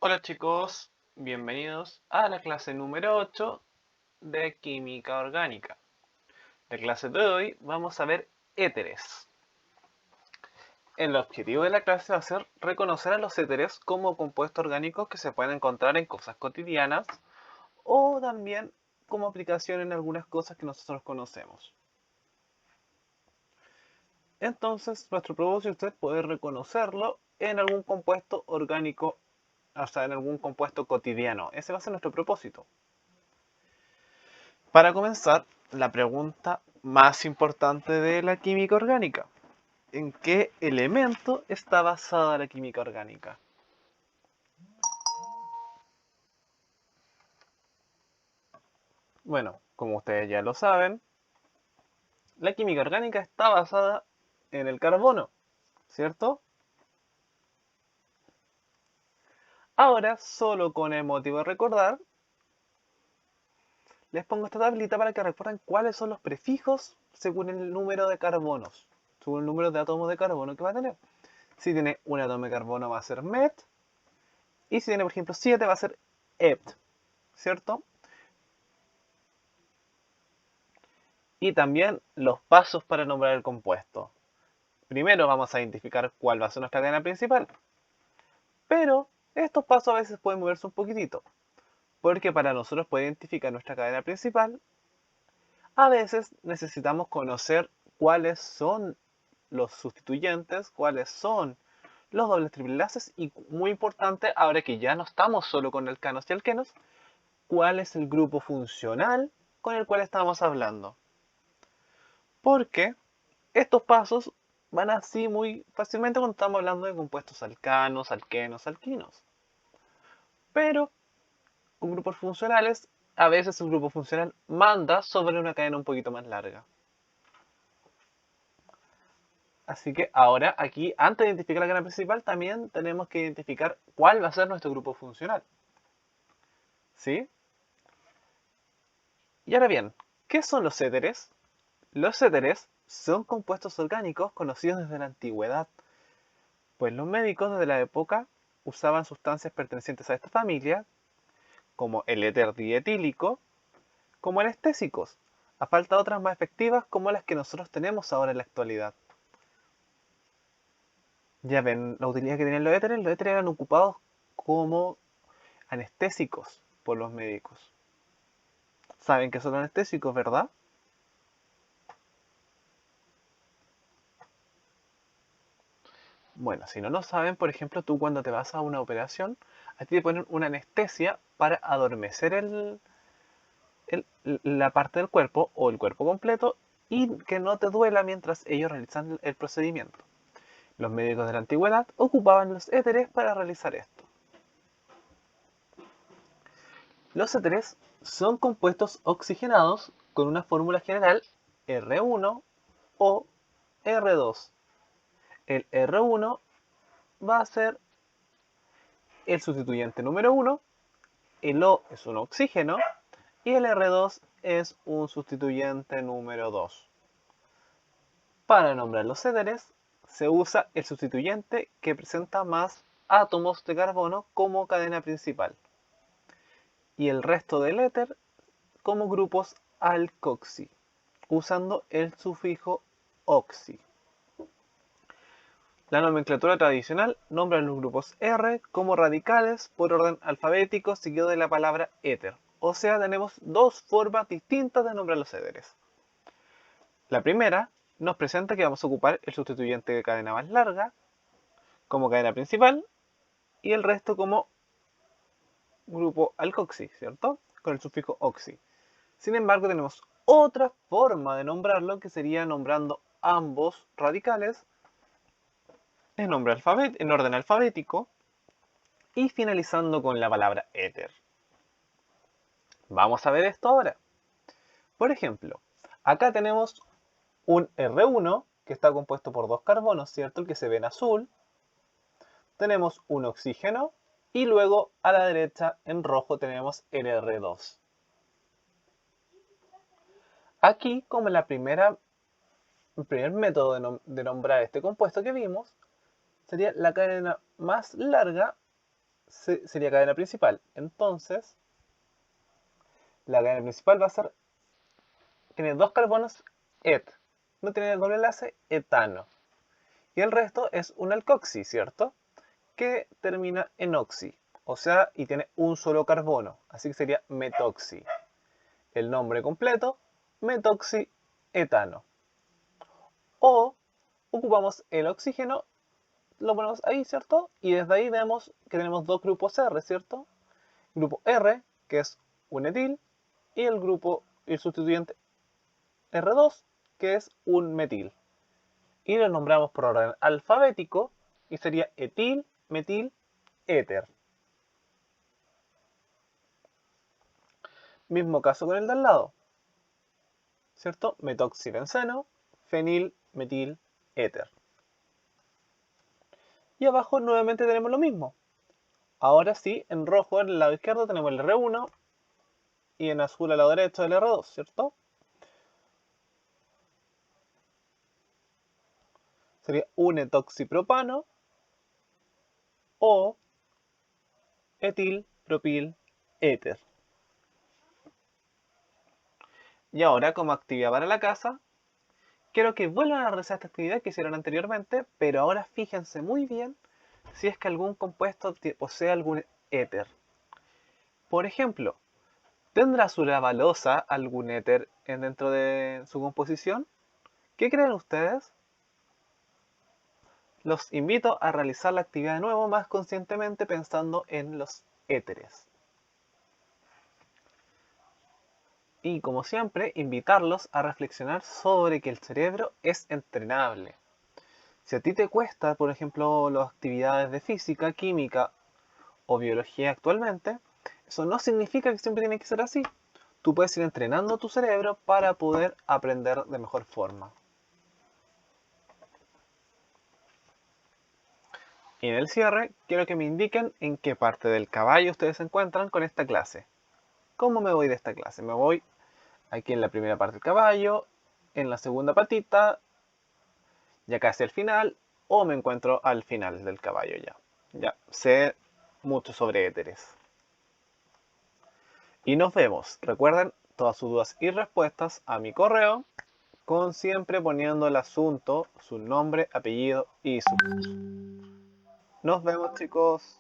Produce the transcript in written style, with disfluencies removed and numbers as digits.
Hola chicos, bienvenidos a la clase número 8 de Química Orgánica. La clase de hoy vamos a ver éteres. El objetivo de la clase va a ser reconocer a los éteres como compuestos orgánicos que se pueden encontrar en cosas cotidianas o también como aplicación en algunas cosas que nosotros conocemos. Entonces, nuestro propósito es poder reconocerlo en algún compuesto orgánico, o sea, en algún compuesto cotidiano. Ese va a ser nuestro propósito. Para comenzar, la pregunta más importante de la química orgánica. ¿En qué elemento está basada la química orgánica? Bueno, como ustedes ya lo saben, la química orgánica está basada en el carbono, ¿cierto? Ahora, solo con el motivo de recordar, les pongo esta tablita para que recuerden cuáles son los prefijos según el número de carbonos, según el número de átomos de carbono que va a tener. Si tiene un átomo de carbono va a ser met, y si tiene, por ejemplo, 7 va a ser ept, ¿cierto? Y también los pasos para nombrar el compuesto. Primero vamos a identificar cuál va a ser nuestra cadena principal, pero estos pasos a veces pueden moverse un poquitito, porque para nosotros poder identificar nuestra cadena principal, a veces necesitamos conocer cuáles son los sustituyentes, cuáles son los dobles triple enlaces y, muy importante, ahora que ya no estamos solo con alcanos y alquenos, cuál es el grupo funcional con el cual estamos hablando. Porque estos pasos van así muy fácilmente cuando estamos hablando de compuestos alcanos, alquenos, alquinos. Pero con grupos funcionales, a veces el grupo funcional manda sobre una cadena un poquito más larga. Así que ahora aquí, antes de identificar la cadena principal, también tenemos que identificar cuál va a ser nuestro grupo funcional. ¿Sí? Y ahora bien, ¿qué son los éteres? Los éteres son compuestos orgánicos conocidos desde la antigüedad, pues los médicos desde la época usaban sustancias pertenecientes a esta familia, como el éter dietílico, como anestésicos, a falta de otras más efectivas como las que nosotros tenemos ahora en la actualidad. Ya ven la utilidad que tenían los éteres eran ocupados como anestésicos por los médicos. ¿Saben qué son los anestésicos, verdad? Bueno, si no lo saben, por ejemplo, tú cuando te vas a una operación, a ti te ponen una anestesia para adormecer la parte del cuerpo o el cuerpo completo y que no te duela mientras ellos realizan el procedimiento. Los médicos de la antigüedad ocupaban los éteres para realizar esto. Los éteres son compuestos oxigenados con una fórmula general R1 o R2. El R1 va a ser el sustituyente número 1, el O es un oxígeno y el R2 es un sustituyente número 2. Para nombrar los éteres se usa el sustituyente que presenta más átomos de carbono como cadena principal y el resto del éter como grupos alcoxy, usando el sufijo oxy. La nomenclatura tradicional nombra los grupos R como radicales por orden alfabético seguido de la palabra éter. O sea, tenemos dos formas distintas de nombrar los éteres. La primera nos presenta que vamos a ocupar el sustituyente de cadena más larga como cadena principal y el resto como grupo alcoxy, ¿cierto? Con el sufijo oxy. Sin embargo, tenemos otra forma de nombrarlo que sería nombrando ambos radicales en orden alfabético y finalizando con la palabra éter. Vamos a ver esto ahora. Por ejemplo, acá tenemos un R1 que está compuesto por dos carbonos, ¿cierto? El que se ve en azul. Tenemos un oxígeno y luego a la derecha en rojo tenemos el R2. Aquí, como el primer método de nombrar este compuesto que vimos, sería la cadena más larga sería cadena principal. Entonces, la cadena principal va a ser, tiene dos carbonos et, no tiene el doble enlace, etano. Y el resto es un alcoxi, ¿cierto? Que termina en oxi, o sea, y tiene un solo carbono, así que sería metoxi. El nombre completo, metoxietano. O ocupamos el oxígeno, lo ponemos ahí, ¿cierto? Y desde ahí vemos que tenemos dos grupos R, ¿cierto? Grupo R, que es un etil, y el sustituyente R2, que es un metil. Y lo nombramos por orden alfabético y sería etil, metil, éter. Mismo caso con el de al lado, ¿cierto? Metoxibenceno, fenil, metil, éter. Y abajo nuevamente tenemos lo mismo. Ahora sí, en rojo en el lado izquierdo tenemos el R1 y en azul al lado derecho el R2, ¿cierto? Sería un etoxipropano o etil, propil, éter. Y ahora, como actividad para la casa, quiero que vuelvan a realizar esta actividad que hicieron anteriormente, pero ahora fíjense muy bien si es que algún compuesto posee algún éter. Por ejemplo, ¿tendrá su lavalosa algún éter dentro de su composición? ¿Qué creen ustedes? Los invito a realizar la actividad de nuevo más conscientemente pensando en los éteres. Y como siempre, invitarlos a reflexionar sobre que el cerebro es entrenable. Si a ti te cuesta, por ejemplo, las actividades de física, química o biología actualmente, eso no significa que siempre tiene que ser así. Tú puedes ir entrenando tu cerebro para poder aprender de mejor forma. Y en el cierre, quiero que me indiquen en qué parte del caballo ustedes se encuentran con esta clase. ¿Cómo me voy de esta clase? Me voy aquí en la primera parte del caballo, en la segunda patita, ya casi al final, o me encuentro al final del caballo ya. Ya sé mucho sobre éteres. Y nos vemos. Recuerden todas sus dudas y respuestas a mi correo, con siempre poniendo el asunto, su nombre, apellido y su... Nos vemos, chicos.